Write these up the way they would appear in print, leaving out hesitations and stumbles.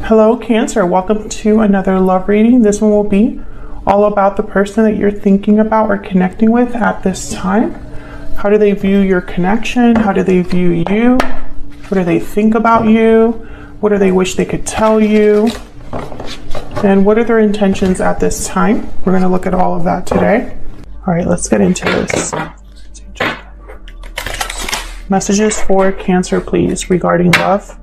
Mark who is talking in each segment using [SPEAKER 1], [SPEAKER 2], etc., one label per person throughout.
[SPEAKER 1] Hello, Cancer. Welcome to another love reading. This one will be all about the person that you're thinking about or connecting with at this time. How do they view your connection? How do they view you? What do they think about you? What do they wish they could tell you? And what are their intentions at this time? We're going to look at all of that today. All right, let's get into this. Messages for Cancer, please, regarding love.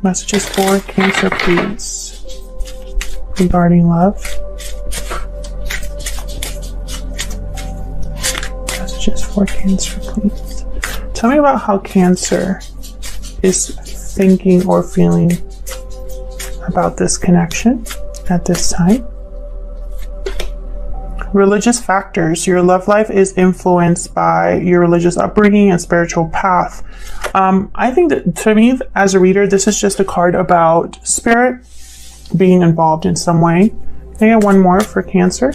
[SPEAKER 1] Messages for Cancer, please, regarding love. Messages for Cancer, please. Tell me about how Cancer is thinking or feeling about this connection at this time. Religious factors. Your love life is influenced by your religious upbringing and spiritual path. I think that, to me, as a reader, this is just a card about spirit being involved in some way. Can I get one more for Cancer?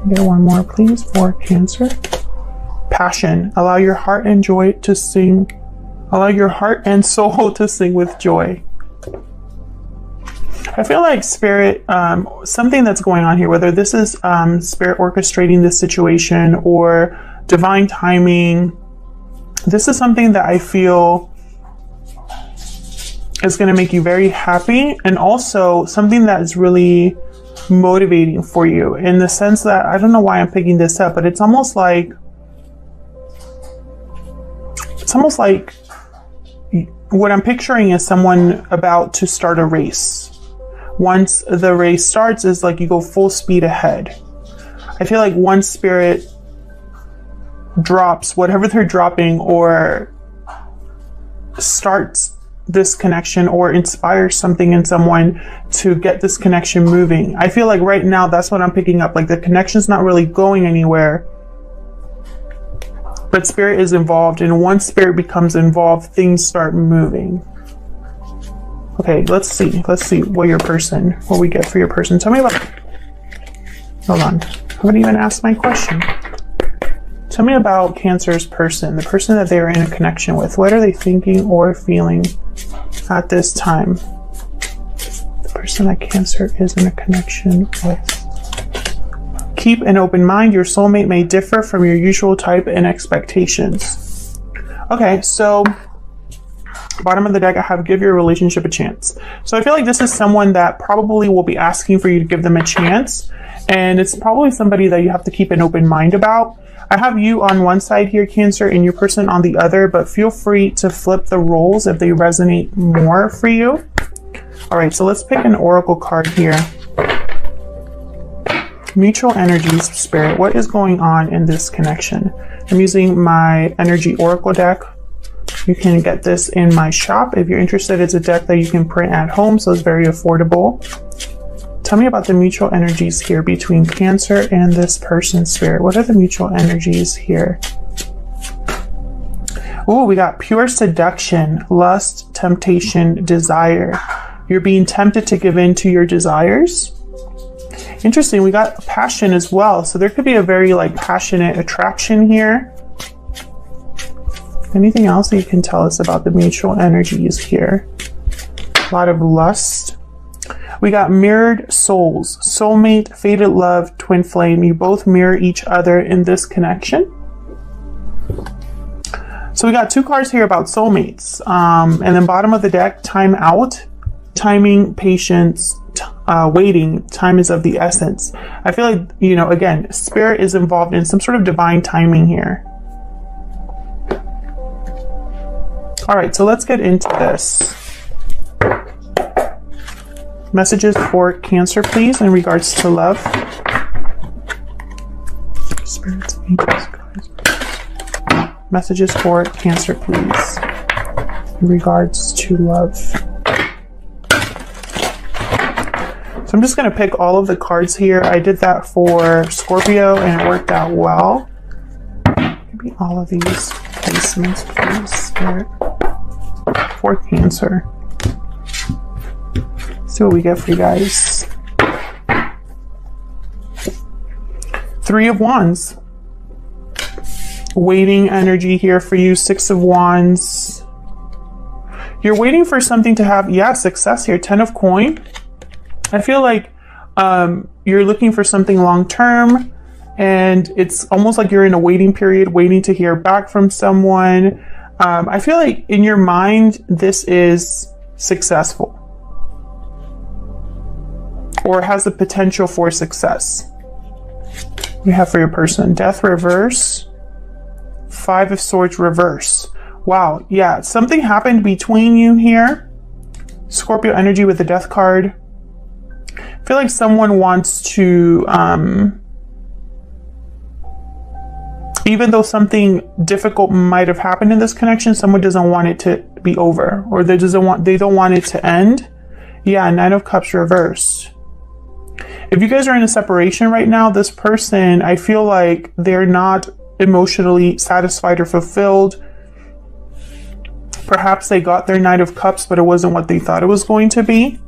[SPEAKER 1] Get one more, please, for Cancer. Passion. Allow your heart and joy to sing. Allow your heart and soul to sing with joy. I feel like spirit, something that's going on here, whether this is spirit orchestrating this situation or divine timing, this is something that I feel is going to make you very happy, and also something that is really motivating for you, in the sense that, I don't know why I'm picking this up, but it's almost like what I'm picturing is someone about to start a race. Once the race starts, is like you go full speed ahead. I feel like once spirit drops whatever they're dropping, or starts this connection, or inspires something in someone to get this connection moving, I feel like right now that's what I'm picking up. Like the connection's not really going anywhere, but spirit is involved, and once spirit becomes involved, things start moving. Okay, let's see what we get for your person. Tell me about, hold on, I haven't even asked my question. Tell me about Cancer's person, the person that they're in a connection with. What are they thinking or feeling at this time? The person that Cancer is in a connection with. Keep an open mind. Your soulmate may differ from your usual type and expectations. Okay, so bottom of the deck, I have give your relationship a chance. So I feel like this is someone that probably will be asking for you to give them a chance. And it's probably somebody that you have to keep an open mind about. I have you on one side here, Cancer, and your person on the other, but feel free to flip the roles if they resonate more for you. All right, so let's pick an oracle card here. Mutual energies, spirit. What is going on in this connection? I'm using my energy oracle deck. You can get this in my shop if you're interested. It's a deck that you can print at home, so it's very affordable. Tell me about the mutual energies here between Cancer and this person, spirit. What are the mutual energies here? Oh, we got pure seduction, lust, temptation, desire. You're being tempted to give in to your desires. Interesting, we got passion as well. So there could be a very passionate attraction here. Anything else that you can tell us about the mutual energies here? A lot of lust. We got mirrored souls, soulmate, fated love, twin flame. You both mirror each other in this connection. So we got two cards here about soulmates. And then bottom of the deck, time out, timing, patience, waiting. Time is of the essence. I feel like, again, spirit is involved in some sort of divine timing here. All right, so let's get into this. Messages for Cancer, please, in regards to love. Spirits, angels, guys. Messages for Cancer, please, in regards to love. So I'm just going to pick all of the cards here. I did that for Scorpio, and it worked out well. Maybe all of these placements, please, Spirit, for Cancer. See what we get for you guys. Three of Wands. waiting energy here for you. 6 of Wands. You're waiting for something to have, yeah, success here. 10 of Coin. I feel like you're looking for something long-term, and it's almost like you're in a waiting period, waiting to hear back from someone. I feel like in your mind, this is successful or has the potential for success. We have for your person, Death reverse, 5 of Swords reverse. Wow, yeah, something happened between you here. Scorpio energy with the Death card. I feel like someone wants to, even though something difficult might have happened in this connection, someone doesn't want it to be over, or they don't want it to end. Yeah, 9 of Cups reversed. If you guys are in a separation right now, this person, I feel like they're not emotionally satisfied or fulfilled. Perhaps they got their Knight of Cups, but it wasn't what they thought it was going to be.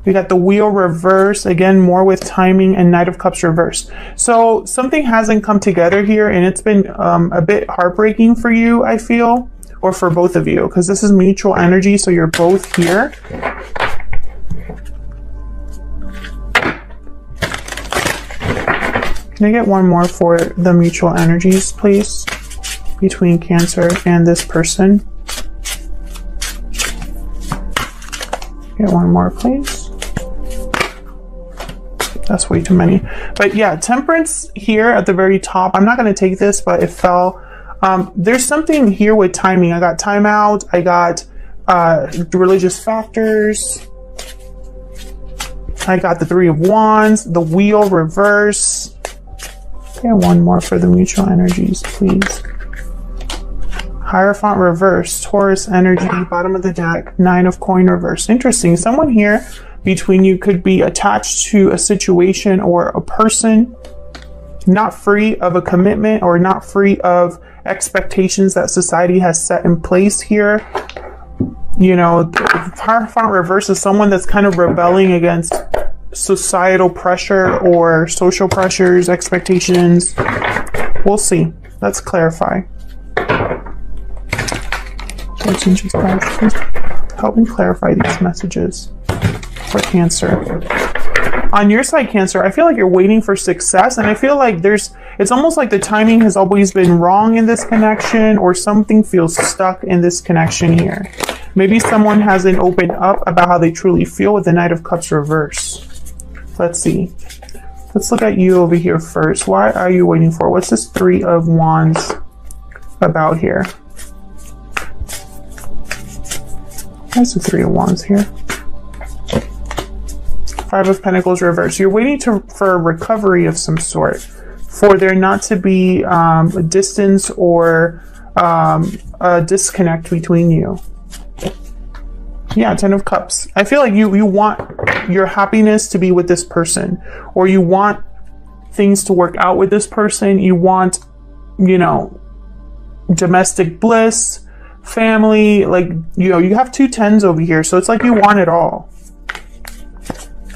[SPEAKER 1] We got the Wheel reverse, again, more with timing, and Knight of Cups reverse. So something hasn't come together here, and it's been a bit heartbreaking for you, I feel, or for both of you, because this is mutual energy, so you're both here. Can I get one more for the mutual energies, please, between Cancer and this person? Get one more, please. That's way too many. But yeah, Temperance here at the very top. I'm not going to take this, but it fell. There's something here with timing. I got timeout. I got religious factors. I got the 3 of Wands, the Wheel reverse. Get one more for the mutual energies, please. Hierophant reverse, Taurus energy, bottom of the deck, 9 of Coin reverse. Interesting. Someone here between you could be attached to a situation or a person, not free of a commitment or not free of expectations that society has set in place here. You know, Hierophant reverse is someone that's kind of rebelling against societal pressure or social pressures, expectations. We'll see. Let's clarify. Help me clarify these messages for Cancer. On your side, Cancer, I feel like you're waiting for success, and I feel like it's almost like the timing has always been wrong in this connection, or something feels stuck in this connection here. Maybe someone hasn't opened up about how they truly feel with the Knight of Cups reverse. Let's see. Let's look at you over here first. Why are you waiting for? What's this 3 of Wands about here? That's the 3 of Wands here. 5 of Pentacles reverse. You're waiting for a recovery of some sort, for there not to be a distance or a disconnect between you. Yeah, 10 of Cups. I feel like you want your happiness to be with this person, or you want things to work out with this person. You want, you know, domestic bliss, family, like, you know, you have 2 10s over here, so it's like you want it all.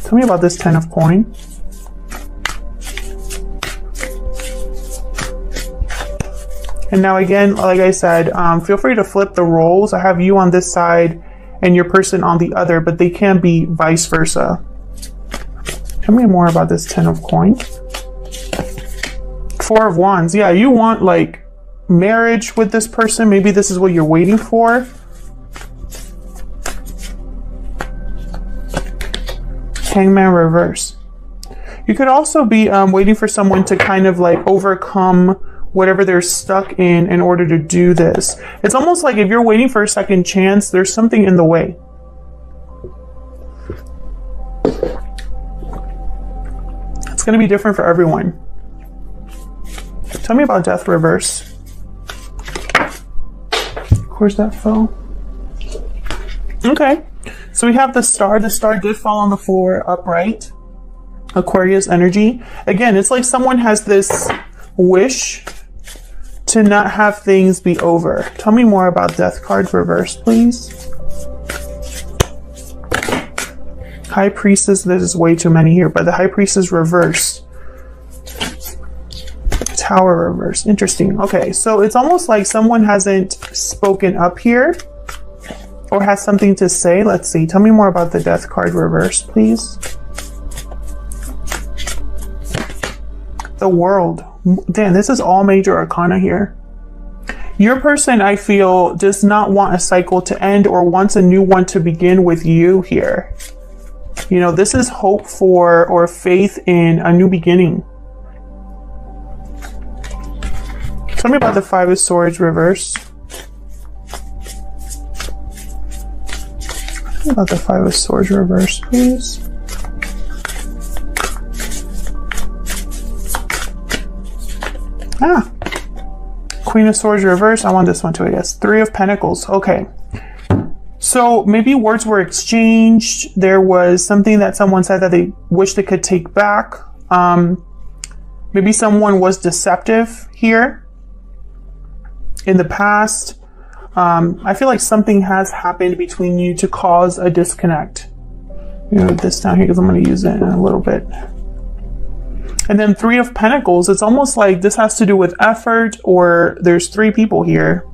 [SPEAKER 1] Tell me about this 10 of Coin. And now again, like I said, feel free to flip the roles. I have you on this side and your person on the other, but they can be vice versa. Tell me more about this 10 of Coin. 4 of Wands. Yeah, you want like marriage with this person. Maybe this is what you're waiting for. Hangman reverse. You could also be waiting for someone to kind of like overcome whatever they're stuck in order to do this. It's almost like if you're waiting for a second chance, there's something in the way. It's going to be different for everyone. Tell me about Death reverse. Of course that fell. Okay, so we have the Star. The Star did fall on the floor upright. Aquarius energy. Again, it's like someone has this wish to not have things be over. Tell me more about Death card reverse, please. High Priestess. This is way too many here, but the High Priestess reverse. Tower reverse. Interesting. Okay, so it's almost like someone hasn't spoken up here or has something to say. Let's see. Tell me more about the Death card reverse, please. The World. Damn, this is all major arcana here. Your person, I feel, does not want a cycle to end or wants a new one to begin with you here. You know, this is hope for or faith in a new beginning. Tell me about the Five of Swords reverse. Tell me about the Five of Swords reverse, please. Ah. Queen of Swords reverse. I want this one too, I guess. Three of Pentacles. Okay. So maybe words were exchanged. There was something that someone said that they wish they could take back. Maybe someone was deceptive here in the past. I feel like something has happened between you to cause a disconnect. Move this down here because I'm going to use it in a little bit. And then Three of Pentacles, it's almost like this has to do with effort, or there's three people here.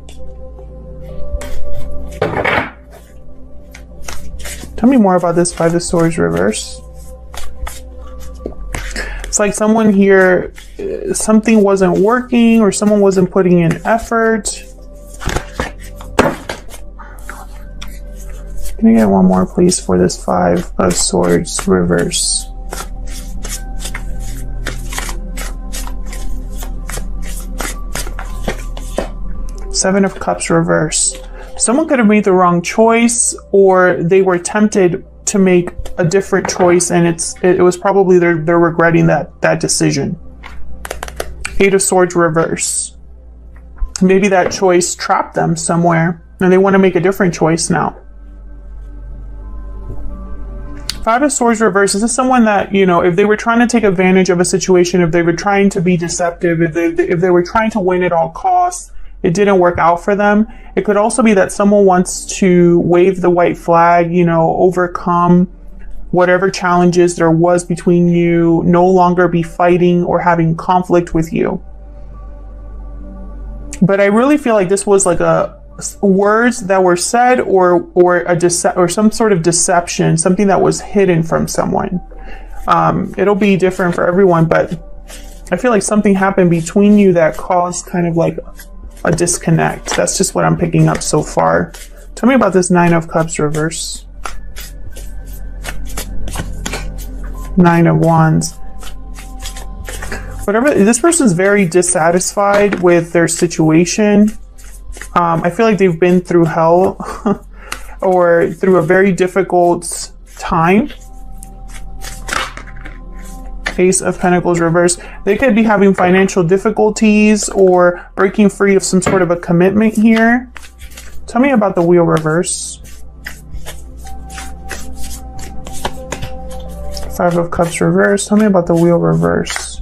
[SPEAKER 1] Tell me more about this Five of Swords reverse. It's like someone here, something wasn't working or someone wasn't putting in effort. Can I get one more, please, for this Five of Swords reverse? Seven of Cups reverse. Someone could have made the wrong choice, or they were tempted to make a different choice, and it was probably they're regretting that decision. Eight of Swords reverse. Maybe that choice trapped them somewhere, and they want to make a different choice now. Five of Swords reverse. This is someone that, you know, if they were trying to take advantage of a situation, if they were trying to be deceptive, if they were trying to win at all costs, it didn't work out for them. It could also be that someone wants to wave the white flag, you know, overcome whatever challenges there was between you, no longer be fighting or having conflict with you. But I really feel like this was like words that were said or some sort of deception, something that was hidden from someone. It'll be different for everyone, but I feel like something happened between you that caused kind of like a disconnect. That's just what I'm picking up so far. Tell me about this Nine of Cups reverse. Nine of Wands. Whatever, this person's very dissatisfied with their situation. I feel like they've been through hell or through a very difficult time. Ace of Pentacles reverse. They could be having financial difficulties or breaking free of some sort of a commitment here. Tell me about the Wheel reverse. Five of Cups reverse. Tell me about the Wheel reverse.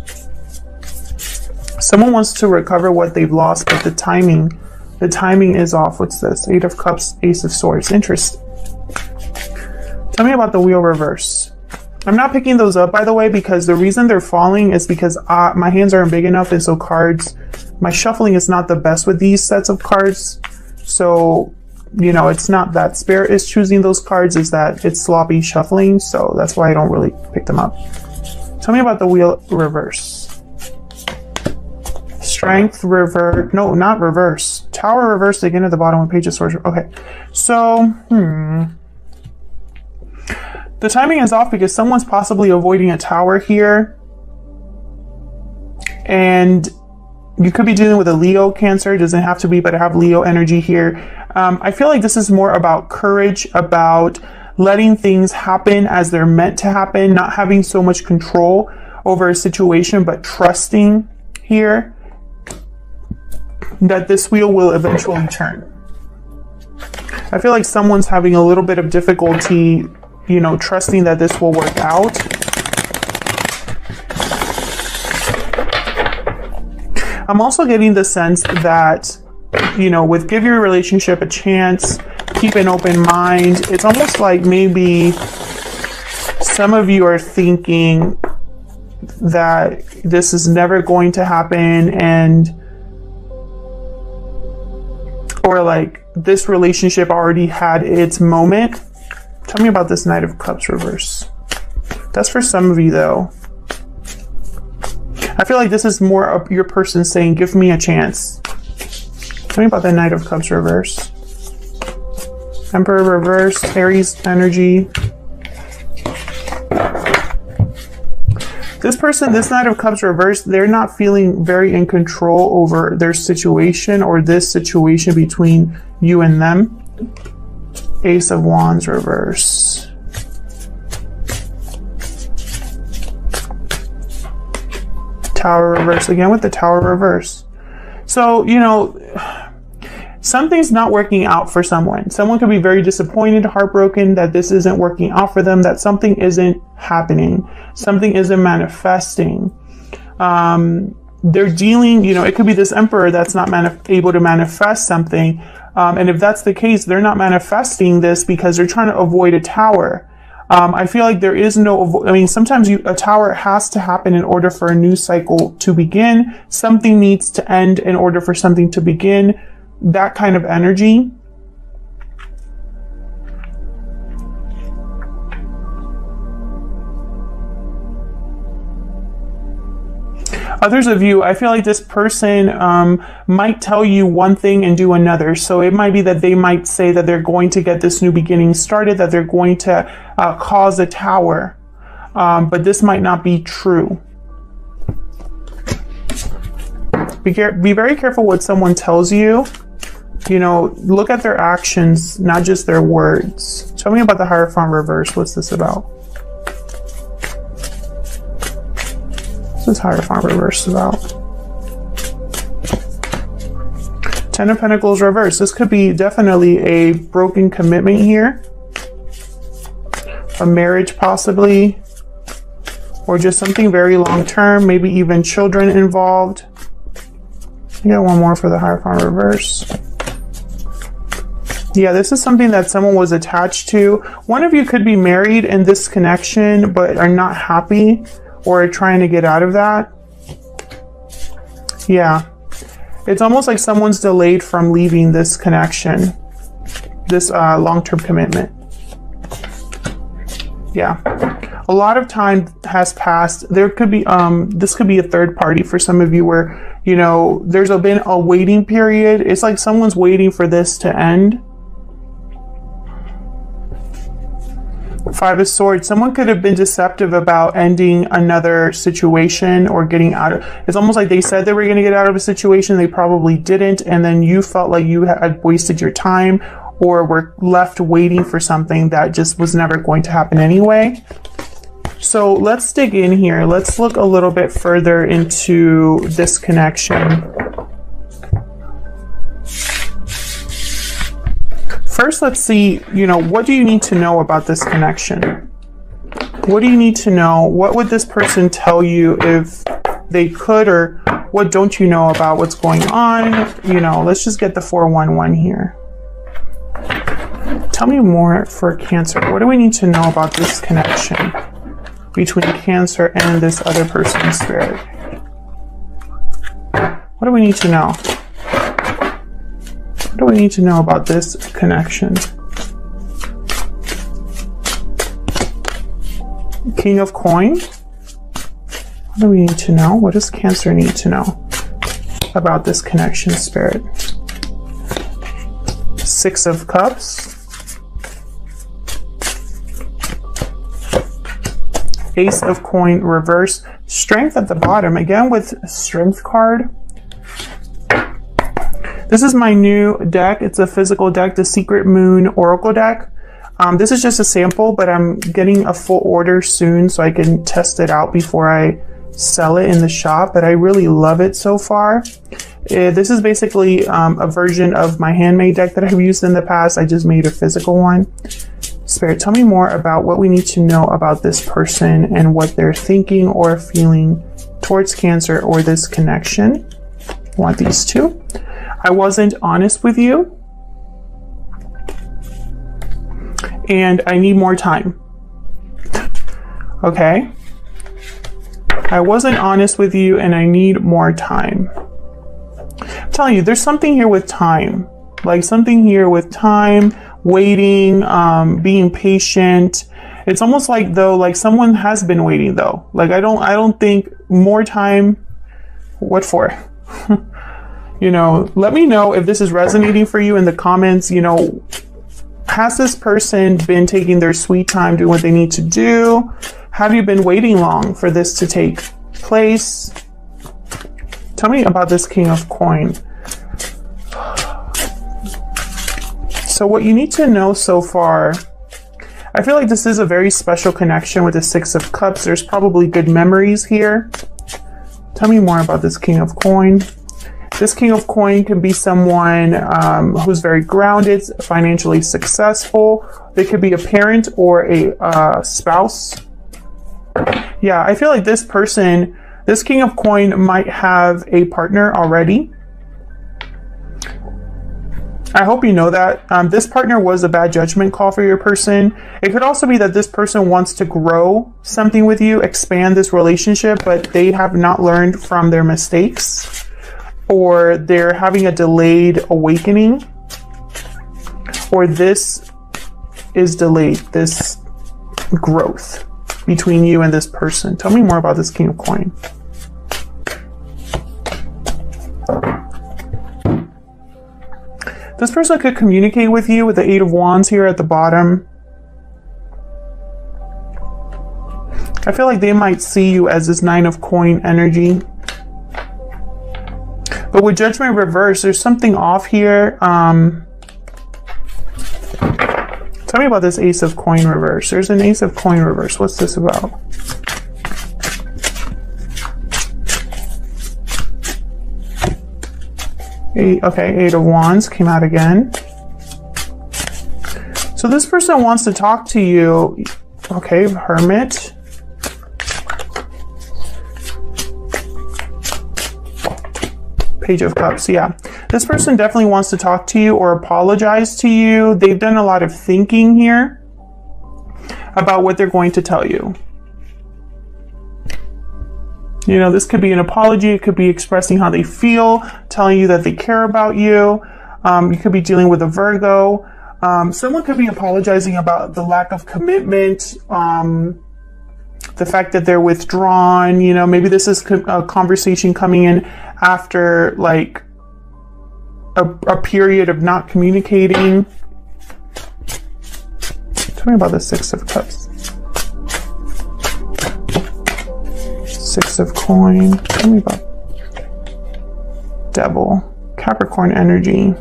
[SPEAKER 1] Someone wants to recover what they've lost, but the timing is off. What's this? Eight of Cups, Ace of Swords. Interesting. Tell me about the Wheel reverse. I'm not picking those up, by the way, because the reason they're falling is because my hands aren't big enough, and so my shuffling is not the best with these sets of cards. So, you know, it's not that Spirit is choosing those cards, is that it's sloppy shuffling, so that's why I don't really pick them up. Tell me about the Wheel reverse. Strength reverse. No, not reverse. Tower reversed again at the bottom of Page of Swords. Okay, so, the timing is off because someone's possibly avoiding a tower here. And you could be dealing with a Leo, Cancer. It doesn't have to be, but I have Leo energy here. I feel like this is more about courage, about letting things happen as they're meant to happen, not having so much control over a situation, but trusting here that this wheel will eventually turn. I feel like someone's having a little bit of difficulty, you know, trusting that this will work out. I'm also getting the sense that, you know, with give your relationship a chance, keep an open mind. It's almost like maybe some of you are thinking that this is never going to happen, and or like this relationship already had its moment. Tell me about this Knight of Cups reverse. That's for some of you though. I feel like this is more of your person saying, give me a chance. Tell me about the Knight of Cups reverse. Emperor reverse, Aries energy. This person, this Knight of Cups reverse, they're not feeling very in control over their situation or this situation between you and them. Ace of Wands reverse. Tower reverse, again with the Tower reverse. So, you know, something's not working out for someone. Someone could be very disappointed, heartbroken that this isn't working out for them, that something isn't happening, something isn't manifesting. They're dealing, you know, it could be this Emperor that's not able to manifest something. And if that's the case, they're not manifesting this because they're trying to avoid a Tower. I feel like there is no, I mean, sometimes a Tower has to happen in order for a new cycle to begin. Something needs to end in order for something to begin. That kind of energy. Others of you, I feel like this person might tell you one thing and do another. So it might be that they might say that they're going to get this new beginning started, that they're going to cause a Tower. But this might not be true. Be very careful what someone tells you. You know, look at their actions, not just their words. Tell me about the Hierophant reverse. What's this about? What's this Hierophant reverse about? Ten of Pentacles reverse. This could be definitely a broken commitment here. A marriage possibly. Or just something very long term. Maybe even children involved. I got one more for the Hierophant reverse. Yeah, this is something that someone was attached to. One of you could be married in this connection, but are not happy or are trying to get out of that. Yeah. It's almost like someone's delayed from leaving this connection, this long-term commitment. Yeah. A lot of time has passed. There could be, this could be a third party for some of you where, you know, there's been a waiting period. It's like someone's waiting for this to end. Five of Swords. Someone could have been deceptive about ending another situation or getting out of, it's almost like they said they were going to get out of a situation, they probably didn't, and then you felt like you had wasted your time or were left waiting for something that just was never going to happen anyway. So let's dig in here. Let's look a little bit further into this connection. First, let's see, you know, what do you need to know about this connection? What do you need to know? What would this person tell you if they could, or what don't you know about what's going on? You know, let's just get the 411 here. Tell me more for Cancer. What do we need to know about this connection between Cancer and this other person's spirit? What do we need to know? What do we need to know about this connection? King of Coins. What do we need to know? What does Cancer need to know about this connection, Spirit? Six of Cups. Ace of Coin reverse. Strength at the bottom. Again with Strength card. This is my new deck. It's a physical deck, the Secret Moon Oracle deck. This is just a sample, but I'm getting a full order soon so I can test it out before I sell it in the shop. But I really love it so far. This is basically a version of my handmade deck that I've used in the past. I just made a physical one. Spirit, tell me more about what we need to know about this person and what they're thinking or feeling towards Cancer or this connection. I want these two. I wasn't honest with you, and I need more time. Okay. I wasn't honest with you and I need more time. I'm telling you, there's something here with time. Like something here with time, waiting, being patient. It's almost like though, like someone has been waiting though. Like I don't think more time. What for? You know, let me know if this is resonating for you in the comments. You know, has this person been taking their sweet time doing what they need to do? Have you been waiting long for this to take place? Tell me about this King of Coin. So what you need to know so far, I feel like this is a very special connection with the Six of Cups. There's probably good memories here. Tell me more about this King of Coin. This King of Coin can be someone who's very grounded, financially successful. They could be a parent or a spouse. Yeah, I feel like this person, this King of Coin might have a partner already. I hope you know that. This partner was a bad judgment call for your person. It could also be that this person wants to grow something with you, expand this relationship, but they have not learned from their mistakes, or they're having a delayed awakening, or this is delayed, this growth between you and this person. Tell me more about this King of Coin. This person could communicate with you with the Eight of Wands here at the bottom. I feel like they might see you as this Nine of Coin energy. But with Judgment reversed, there's something off here. Tell me about this Ace of Coin reverse. There's an Ace of Coin reverse. What's this about? Okay, Eight of Wands came out again. So this person wants to talk to you. Okay, Hermit. Page of Cups, yeah. This person definitely wants to talk to you or apologize to you. They've done a lot of thinking here about what they're going to tell you. You know, this could be an apology. It could be expressing how they feel, telling you that they care about you. You could be dealing with a Virgo. Someone could be apologizing about the lack of commitment, the fact that they're withdrawn. You know, maybe this is a conversation coming in after like a period of not communicating. Tell me about the Six of Cups. Six of Coin. Tell me about Devil. Capricorn energy.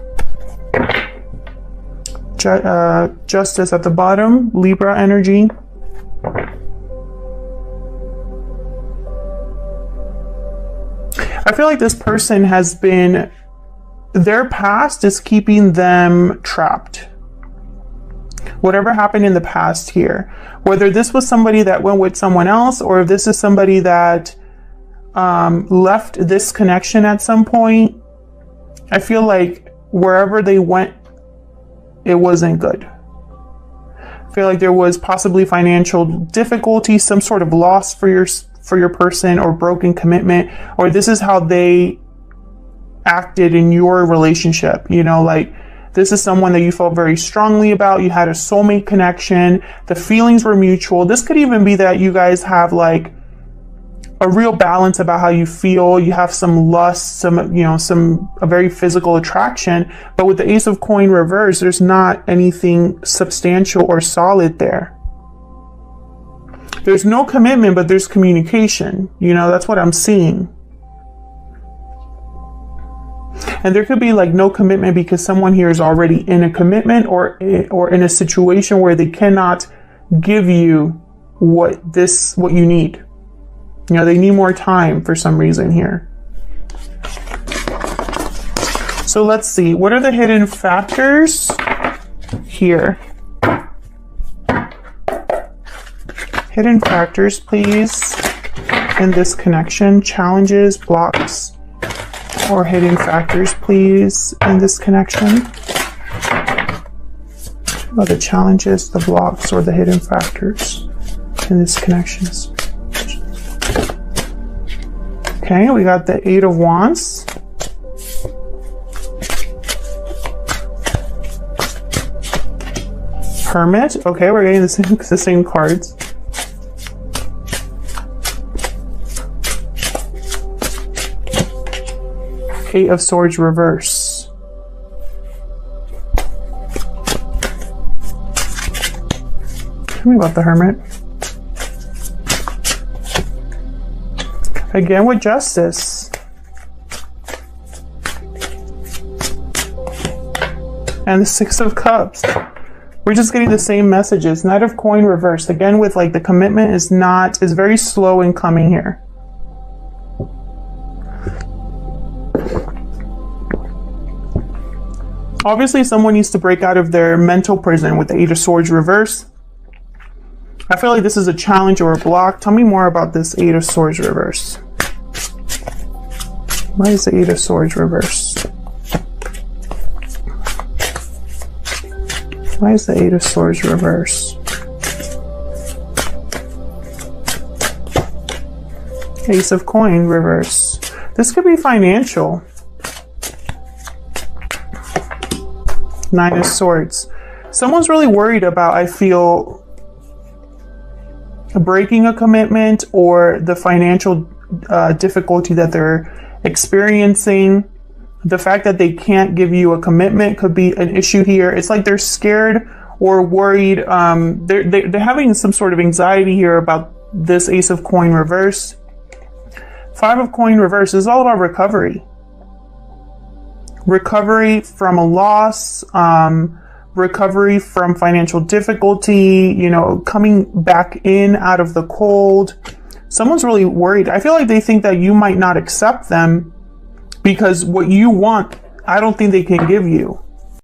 [SPEAKER 1] Justice at the bottom. Libra energy. I feel like this person has been, their past is keeping them trapped. Whatever happened in the past here, whether this was somebody that went with someone else, or if this is somebody that left this connection at some point, I feel like wherever they went, it wasn't good. I feel like there was possibly financial difficulty, some sort of loss for your person, or broken commitment, or this is how they acted in your relationship. You know, like this is someone that you felt very strongly about. You had a soulmate connection. The feelings were mutual. This could even be that you guys have like a real balance about how you feel. You have some lust, a very physical attraction. But with the Ace of Coin reverse, there's not anything substantial or solid there. There's no commitment, but there's communication. You know, that's what I'm seeing. And there could be like no commitment because someone here is already in a commitment or in a situation where they cannot give you what you need. You know, they need more time for some reason here. So let's see. What are the hidden factors here? Hidden factors, please, in this connection. Challenges, blocks, or hidden factors, please, in this connection. What are the challenges, the blocks, or the hidden factors in this connection? Okay, we got the Eight of Wands. Hermit. Okay, we're getting the same cards. Eight of Swords reverse. Tell me about the Hermit. Again with Justice. And the Six of Cups. We're just getting the same messages. Knight of Coin reversed. Again with like the commitment is very slow in coming here. Obviously someone needs to break out of their mental prison with the Eight of Swords reverse. I feel like this is a challenge or a block. Tell me more about this Eight of Swords reverse. Why is the Eight of Swords reverse? Why is the Eight of Swords reverse? Ace of Coin reverse. This could be financial. Nine of Swords. Someone's really worried about, I feel, breaking a commitment or the financial difficulty that they're experiencing. The fact that they can't give you a commitment could be an issue here. It's like they're scared or worried. They're having some sort of anxiety here about this Ace of Coin reverse. Five of Coin reverse is all about recovery. Recovery from a loss, recovery from financial difficulty, you know, coming back in out of the cold. Someone's really worried. I feel like they think that you might not accept them because what you want, I don't think they can give you.